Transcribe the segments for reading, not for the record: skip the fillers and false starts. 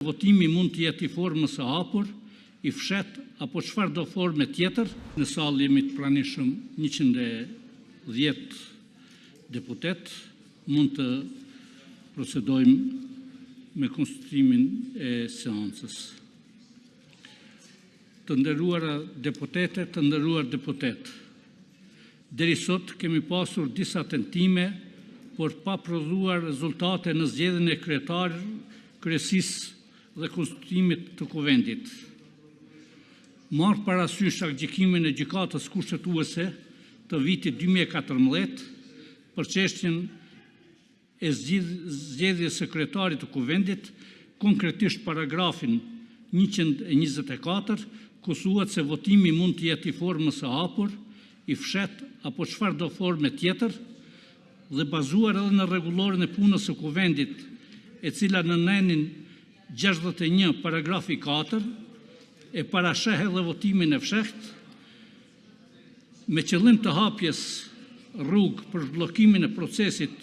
Votimi mund të jetë i formës së hapur, i fshet apo çfarëdo forme tjetër. Në sallë jemi të pranishëm 110 deputet. Mund të procedojmë me konstituimin e seancës. Të nderuara deputete, të nderuar deputet, deri sot kemi pasur disa tentime, por pa prodhuar rezultate në zgjedhjen e kryesisë dhe konstituimit të Kuvendit. Marrë parasysh aktgjykimin e gjykatës kushtetuese të vitit 2014 për çështjen e zgjedhjes së kryetarit të Kuvendit, konkretisht paragrafin 124, ku thuhet se votimi mund të jetë i formës së hapur, i fshet apo çfarëdo forme tjetër, dhe bazuar edhe në rregullorin e punës së Kuvendit, e cila në nenin 61 paragrafi 4 e parasheh edhe votimin e fshehtë, me qëllim të hapjes rrugë për zhbllokimin e procesit,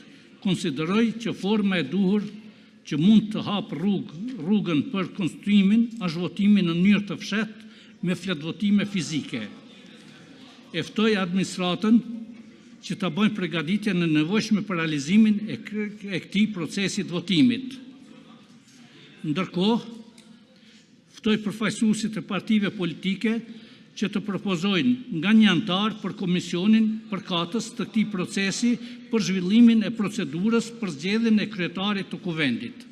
konsideroj që forma e duhur që mund të hapë rrugën për konstituimin është votimi në mënyrë të fshehtë me fletvotime fizike. E ftoj administratën që ta bëjnë përgatitjen e nevojshme për realizimin e këtij procesi të votimit. Ndërkohë, ftoj përfaqësuesit e partive politike që të propozojnë nga një antar për komisionin përkatës të këtij procesi për zhvillimin e procedurës për zgjedhjen e kryetarit të Kuvendit.